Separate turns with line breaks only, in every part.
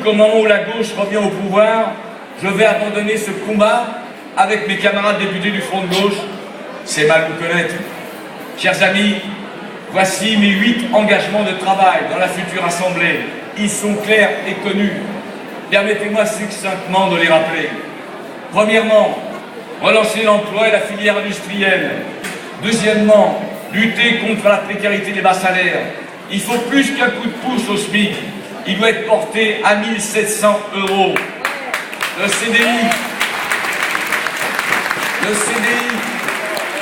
qu'au moment où la gauche revient au pouvoir, je vais abandonner ce combat avec mes camarades députés du Front de gauche? C'est mal vous connaître. Chers amis, voici mes 8 engagements de travail dans la future Assemblée. Ils sont clairs et connus. Permettez-moi succinctement de les rappeler. Premièrement, relancer l'emploi et la filière industrielle. Deuxièmement, lutter contre la précarité des bas salaires. Il faut plus qu'un coup de pouce au SMIC. Il doit être porté à 1 700 €. Le CDI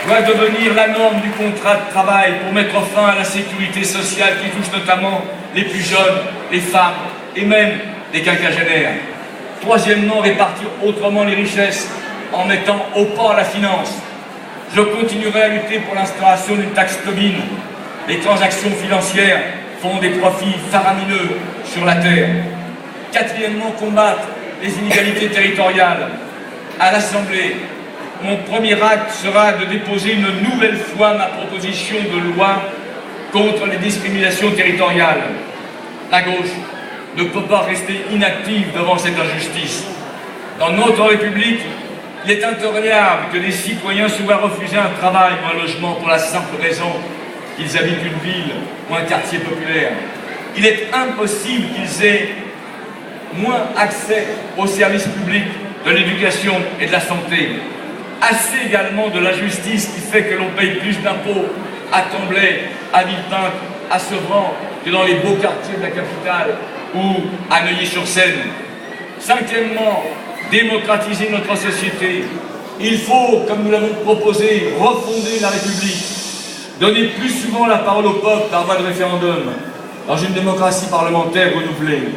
doit devenir la norme du contrat de travail pour mettre fin à la sécurité sociale qui touche notamment les plus jeunes, les femmes et même les quinquagénaires. Troisièmement, répartir autrement les richesses en mettant au pas la finance. Je continuerai à lutter pour l'instauration d'une taxe Tobin. Les transactions financières font des profits faramineux sur la terre. Quatrièmement, combattre les inégalités territoriales. À l'Assemblée, mon premier acte sera de déposer une nouvelle fois ma proposition de loi contre les discriminations territoriales. La gauche ne peut pas rester inactive devant cette injustice. Dans notre République, il est intolérable que des citoyens se voient refuser un travail ou un logement pour la simple raison qu'ils habitent une ville ou un quartier populaire. Il est impossible qu'ils aient moins accès aux services publics de l'éducation et de la santé. Assez également de la justice qui fait que l'on paye plus d'impôts à Tremblay, à Villepinte, à Sevran que dans les beaux quartiers de la capitale ou à Neuilly-sur-Seine. Cinquièmement, démocratiser notre société. Il faut, comme nous l'avons proposé, refonder la République, donner plus souvent la parole au peuple par voie de référendum, dans une démocratie parlementaire renouvelée.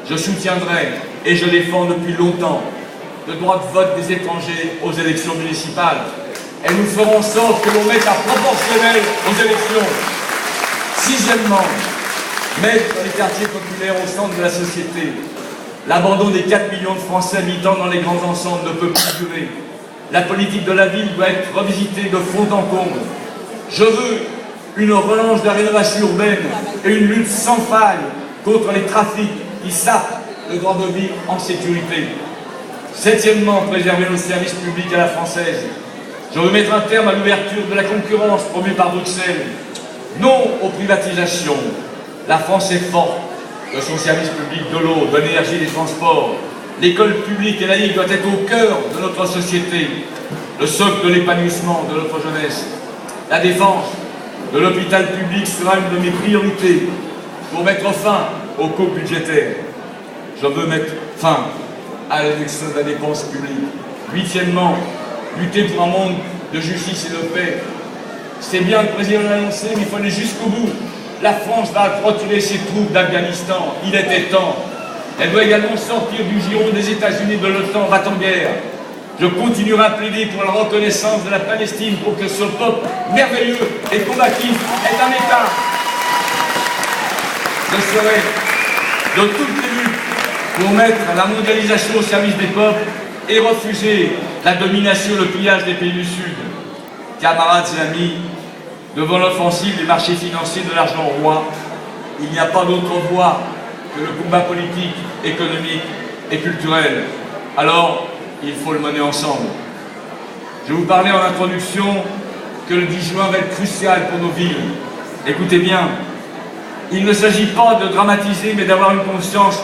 Je soutiendrai, et je défends depuis longtemps, le droit de vote des étrangers aux élections municipales. Et nous ferons en sorte que l'on mette la proportionnelle aux élections. Sixièmement, mettre les quartiers populaires au centre de la société. L'abandon des 4 millions de Français habitant dans les grands ensembles ne peut plus durer. La politique de la ville doit être revisitée de fond en comble. Je veux une relance de la rénovation urbaine et une lutte sans faille contre les trafics qui sapent le droit de vivre en sécurité. Septièmement, préserver nos services publics à la française. Je veux mettre un terme à l'ouverture de la concurrence promue par Bruxelles. Non aux privatisations. La France est forte de son service public de l'eau, de l'énergie et des transports. L'école publique et laïque doit être au cœur de notre société, le socle de l'épanouissement de notre jeunesse. La défense de l'hôpital public sera une de mes priorités pour mettre fin aux coupes budgétaires. Je veux mettre fin à la réduction de la dépense publique. Huitièmement, lutter pour un monde de justice et de paix. C'est bien, le président l'a annoncé, mais il faut aller jusqu'au bout. La France va retirer ses troupes d'Afghanistan. Il était temps. Elle doit également sortir du giron des États-Unis de l'OTAN, va-t-en-guerre. Je continuerai à plaider pour la reconnaissance de la Palestine, pour que ce peuple merveilleux et combatif ait un État. Je serai de toutes les luttes pour mettre la mondialisation au service des peuples et refuser la domination et le pillage des pays du Sud. Camarades et amis, devant l'offensive des marchés financiers de l'argent roi, il n'y a pas d'autre voie que le combat politique, économique et culturel. Alors, il faut le mener ensemble. Je vous parlais en introduction que le 10 juin va être crucial pour nos villes. Écoutez bien, il ne s'agit pas de dramatiser, mais d'avoir une conscience